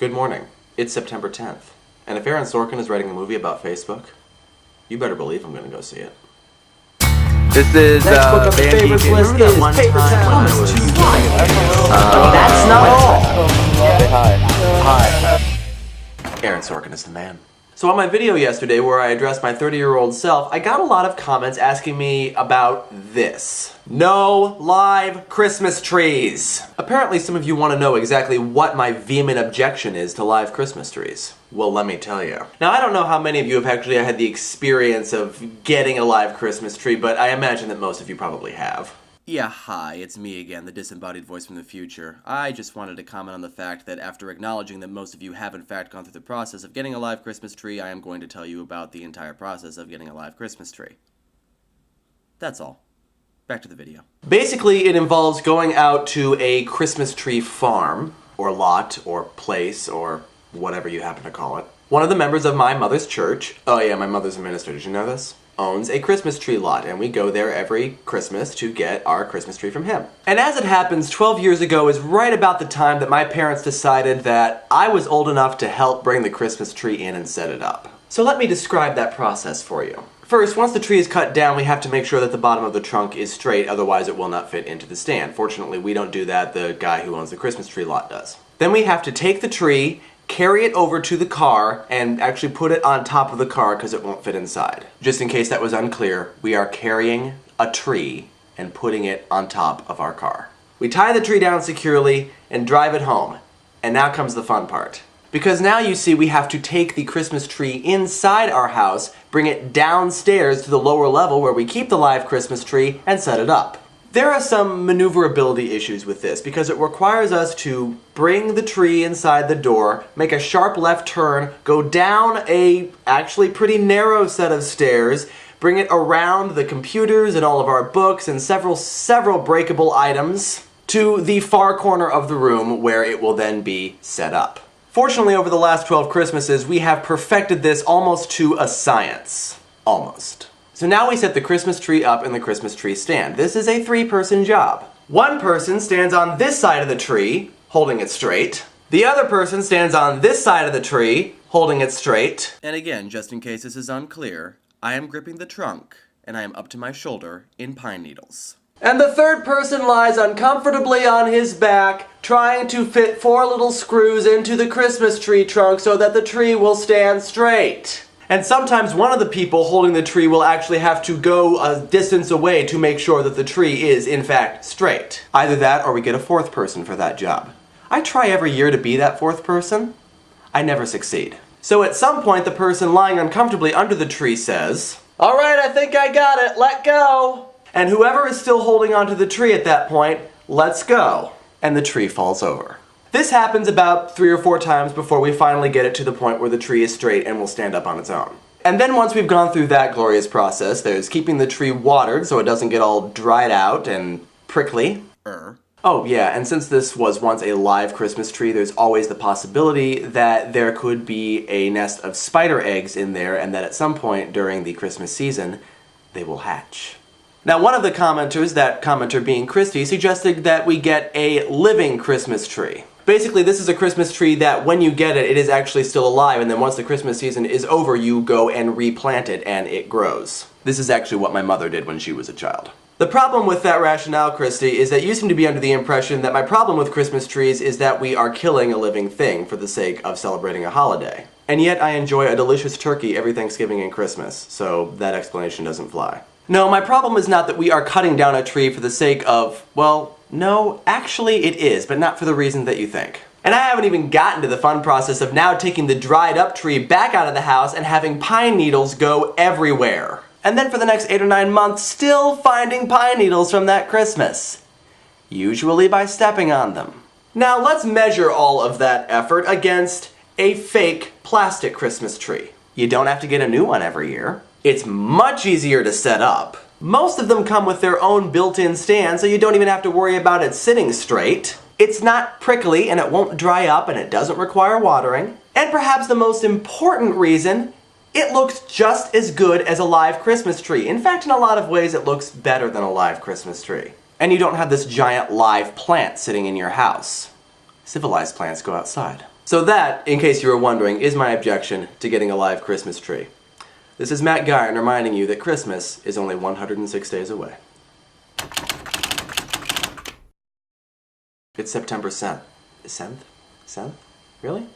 Good morning. It's September 10th. And if Aaron Sorkin is writing a movie about Facebook, you better believe I'm gonna go see it. This is Next book on the favorites list is Paper Towns. That's not all. Say hi. Aaron Sorkin is the man. So on my video yesterday where I addressed my 30-year-old self, I got a lot of comments asking me about this. No live Christmas trees! Apparently some of you want to know exactly what my vehement objection is to live Christmas trees. Well, let me tell you. Now, I don't know how many of you have actually had the experience of getting a live Christmas tree, but I imagine that most of you probably have. Yeah, hi, it's me again, the disembodied voice from the future. I just wanted to comment on the fact that after acknowledging that most of you have in fact gone through the process of getting a live Christmas tree, I am going to tell you about the entire process of getting a live Christmas tree. That's all. Back to the video. Basically, it involves going out to a Christmas tree farm, or lot, or place, or whatever you happen to call it. One of the members of my mother's church, oh yeah, my mother's a minister, did you know this? Owns a Christmas tree lot, and we go there every Christmas to get our Christmas tree from him. And as it happens, 12 years ago is right about the time that my parents decided that I was old enough to help bring the Christmas tree in and set it up. So let me describe that process for you. First, once the tree is cut down, we have to make sure that the bottom of the trunk is straight, otherwise it will not fit into the stand. Fortunately, we don't do that, the guy who owns the Christmas tree lot does. Then we have to take the tree, carry it over to the car, and actually put it on top of the car because it won't fit inside. Just in case that was unclear, we are carrying a tree and putting it on top of our car. We tie the tree down securely and drive it home. And now comes the fun part. Because now you see we have to take the Christmas tree inside our house, bring it downstairs to the lower level where we keep the live Christmas tree, and set it up. There are some maneuverability issues with this because it requires us to bring the tree inside the door, make a sharp left turn, go down a actually pretty narrow set of stairs, bring it around the computers and all of our books and several breakable items to the far corner of the room where it will then be set up. Fortunately, over the last 12 Christmases, we have perfected this almost to a science. Almost. So now we set the Christmas tree up in the Christmas tree stand. This is a 3-person job. One person stands on this side of the tree, holding it straight. The other person stands on this side of the tree, holding it straight. And again, just in case this is unclear, I am gripping the trunk, and I am up to my shoulder in pine needles. And the third person lies uncomfortably on his back, trying to fit 4 little screws into the Christmas tree trunk so that the tree will stand straight. And sometimes one of the people holding the tree will actually have to go a distance away to make sure that the tree is, in fact, straight. Either that or we get a 4th person for that job. I try every year to be that 4th person. I never succeed. So at some point, the person lying uncomfortably under the tree says, "All right, I think I got it, let go." And whoever is still holding onto the tree at that point, lets go. And the tree falls over. This happens about 3 or 4 times before we finally get it to the point where the tree is straight and will stand up on its own. And then once we've gone through that glorious process, there's keeping the tree watered so it doesn't get all dried out and prickly. Oh yeah, and since this was once a live Christmas tree, there's always the possibility that there could be a nest of spider eggs in there and that at some point during the Christmas season, they will hatch. Now, one of the commenters, that commenter being Christy, suggested that we get a living Christmas tree. Basically, this is a Christmas tree that when you get it, it is actually still alive, and then once the Christmas season is over, you go and replant it, and it grows. This is actually what my mother did when she was a child. The problem with that rationale, Christy, is that you seem to be under the impression that my problem with Christmas trees is that we are killing a living thing for the sake of celebrating a holiday. And yet I enjoy a delicious turkey every Thanksgiving and Christmas, so that explanation doesn't fly. No, my problem is not that we are cutting down a tree for the sake of, well, no, actually it is, but not for the reason that you think. And I haven't even gotten to the fun process of now taking the dried up tree back out of the house and having pine needles go everywhere. And then for the next 8 or 9 months, still finding pine needles from that Christmas. Usually by stepping on them. Now let's measure all of that effort against a fake plastic Christmas tree. You don't have to get a new one every year. It's much easier to set up. Most of them come with their own built-in stand, so you don't even have to worry about it sitting straight. It's not prickly and it won't dry up and it doesn't require watering. And perhaps the most important reason, it looks just as good as a live Christmas tree. In fact, in a lot of ways, it looks better than a live Christmas tree. And you don't have this giant live plant sitting in your house. Civilized plants go outside. So that, in case you were wondering, is my objection to getting a live Christmas tree. This is Matt Guyon reminding you that Christmas is only 106 days away. It's September 7th. 7th? 7th? Really?